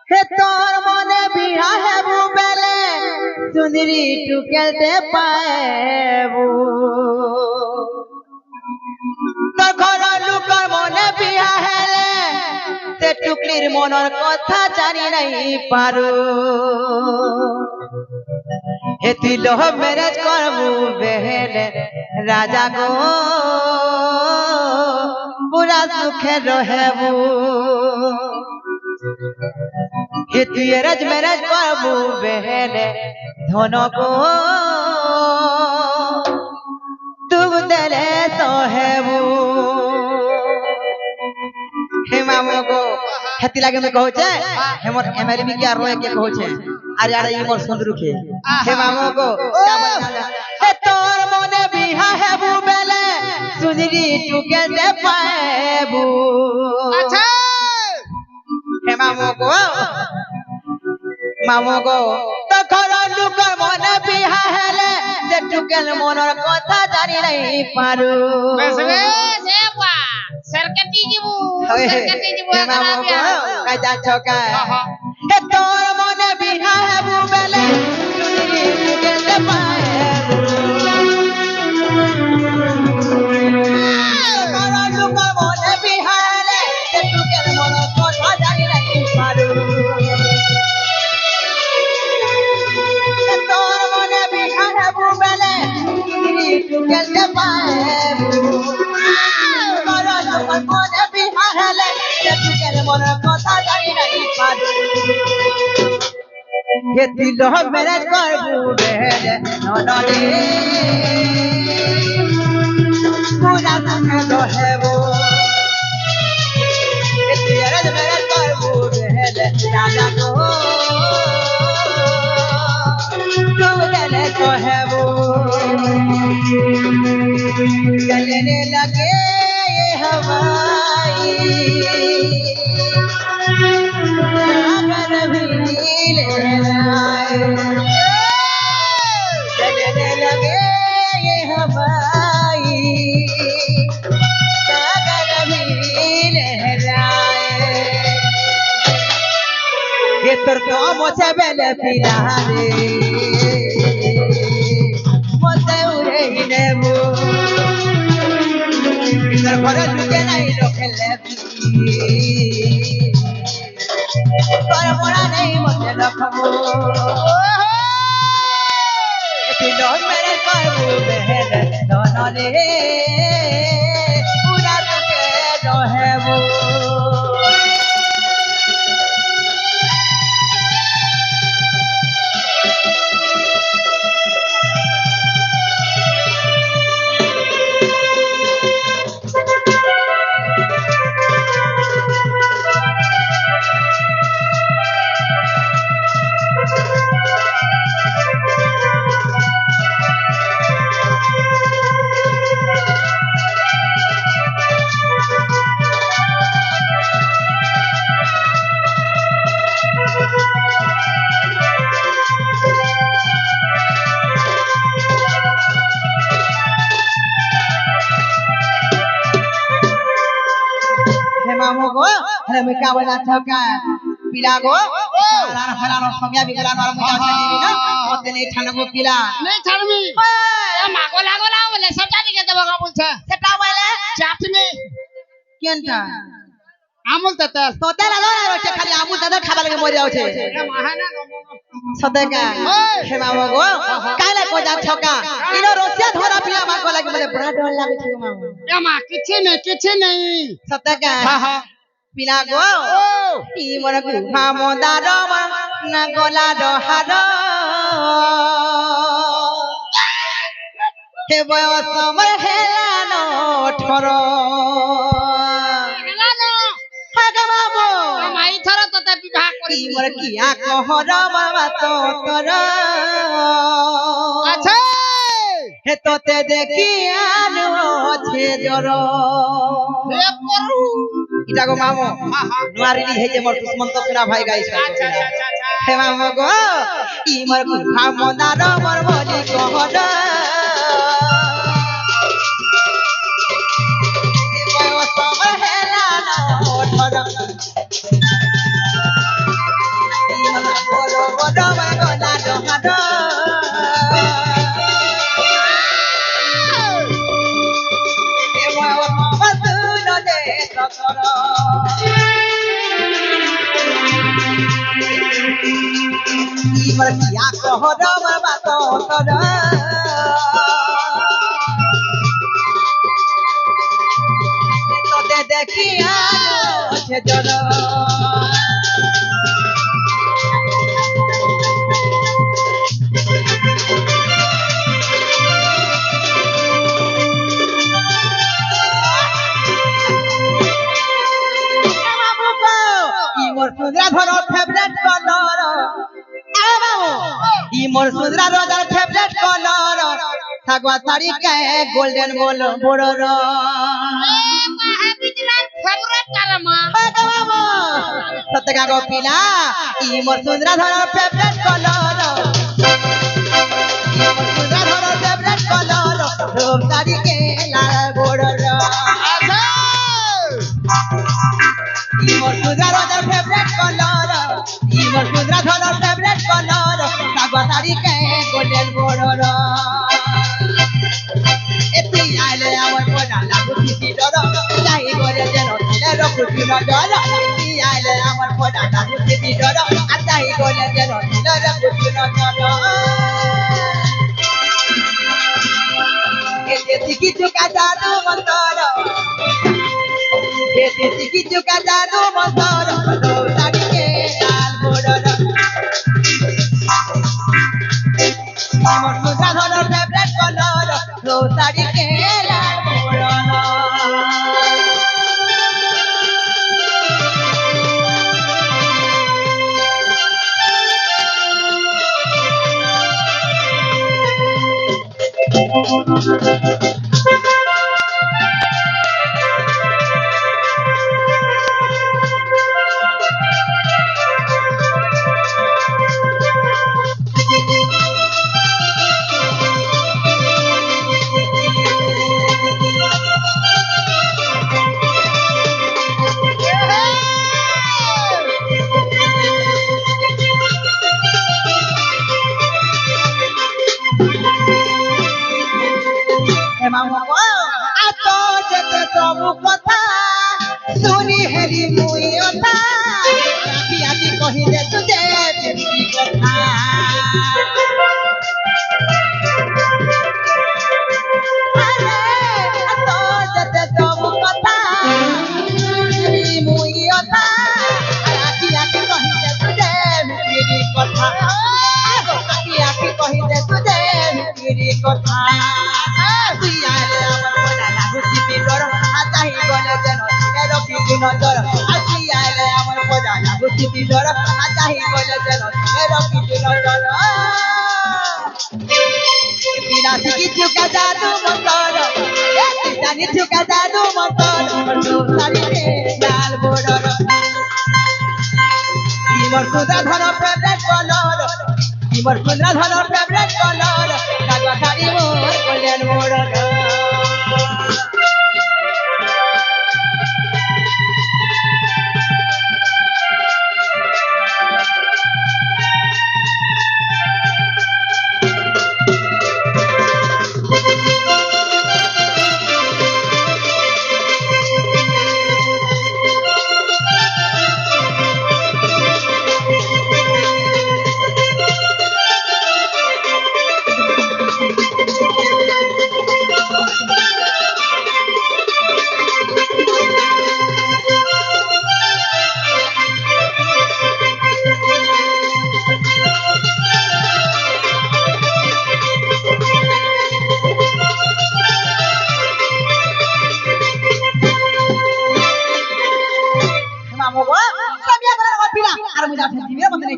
হে তোর মনে বিহা হেবু বেলে সুন্দরী টুকেলতে পায়েবু তোর ঘর লোকর মনে বিহা হেলে সে টুকলির মনের কথা জানি নাই পারু হে তুই লহ ম্যারেজ করবু বেহেলে রাজা গো পুরা সুখে রহেবু হে তুই ম্যারেজ করবু বেহেলে ধন গো তুব দেলে সহেবু हे मामो को हेती लागे में कहू छे हे मोर एमएलबी के रोए के कहू छे अरे अरे ई मोर सुंदरू के हे मामो को क्या बोल हे तोर मने बिहा हेबू बेले सुंदरी टुके दे पाएबू अच्छा हे मामो को तो घर लुकर मने बिहा हेले से टुकेल मनर कथा जानि नहीं पारू बस से बा सरकती जीवू कायदा छोका हे तोर मने बिहा हेबू बेले सुनी टुकेल पाएबू घर लुकर मने बिहा हेले से टुकेल मनर कथा जानि नहीं पारू टुकेल पाएबू घर लोकर मने बिहा हेले से टुकेल मनर कथा जानि नहीं पारू हे तुई लह ম্যারেজ करबू बेहेले ननदे पूरा सुखे रहेबू हे तुई ম্যারেজ करबू बेहेले राजा को तू देले कहेबू चलने लगे ये हवाई अगर भी ले आए चलने लगे ये हवाई अगर भी ले आए ये तोर तो मोचे बेले पिला रे मोचे उड़े ही नेबू घर ढुके नहीं रखेले पर मोरा नहीं मते रखबू एती लोग मेरे करबू बेहेले ननदे पूरा सुखे रहेबू मामो को अरे मैं क्या बना था क्या पिला को फलाना फलाना समया भी गला नरम मुझे अच्छा ना मत नहीं छान को पिला नहीं छानमी ए मागो लागो ना बोले सटा दिके देबो का बोलछे सेटा बोले चाटनी केनटा আমুল তেতেল তোতে লালো না রছে খালি আমুল তেতেল খাবা লাগে মরি যাচ্ছে এ মাহানা সদেকা হে মামো को কাইলে को जा छका इनो रोसिया धरा पिया मा को लागे मते बड़ा डर लागे छ मामो ए मा किछि नहीं सदेका हां हां पिला को ई मोर को मामो दारो ना गोला डहार हे बयस मोर हेलानो ठर मोर किया कहर बाबा तो तर अच्छा हे तोते देखी आनो छे जर हे परु इटा गो मामो नुआरिली हे जे मोर दुश्मन तो सुना भाई गाइस अच्छा हे मामो गो ई मोर गुफा मदार मोर बोली कहर মোর কিয়া কহর মোর বাত অন্তর তোতে দেখি আর আছে জর মোর সুন্দরা ধর ফেভারিট কলর ই মোর সুন্দরা রোজার ফেভারিট কলর সাগওয়া শাড়ি কে গোল্ডেন বল বড়র ফেভারিট কালামা সত্যকা গো পিলা ই মোর সুন্দরা ধর ফেভারিট কলর সুন্দরা ধর ফেভারিট কলর রোজ শাড়ি কে লাল বড়র ইমর সুন্দরা রোজার ফেভারিট কলর ইমর সুন্দরা ধর ফেভারিট কলর সাগওয়া শাড়ি কে গোল্ডেন বড়র এতি আইলে আমার পড়া লাগু কিছি ডর চাই করে যেন ছেলে রকুতি নজর এতি আইলে আমার পড়া লাগু কিছি ডর আর চাই করে যেন ছেলে রকুতি নজর এতে কিছু কাজা দু মন্তর এতে কিছু কাজা দু মন্তর শাড়ি কে লাল বড়র ইমর সুন্দরা ধর ফেভারিট কলর রোজ শাড়ি কে লাল বড়র ସବୁ କଥା ଶୁଣି ହେରି ମୁଇ ଅଥା ରାତି ଆଜି କହିଲେ ତୁ ଯେ ଏମିତି କଥା ଆରେ ତୋ ଯେତେ ସବୁ କଥା ହେରି ମୁଇ ଅଥା ରାତି ଆଜି କହିଲେ ତୁ ଯେ ଏମିତି କଥା ରାତି ଆଜି କହିଲେ ତୁ ଯେ ଏମିତି କଥା তুই আইলে আমার মনে লাগুছি বিডর আতাই গলে যেন এর পিটি নজর তুই আইলে আমার মনে লাগুছি বিডর আতাই গলে যেন এর পিটি নজর বিরাটি কিছু কাজা দু মন্তর জানি চুকা জাদু মন্তর সারিতে লাল বড়র ইমর সুদা ধর প্রেমের কলর ইমর সুদা ধর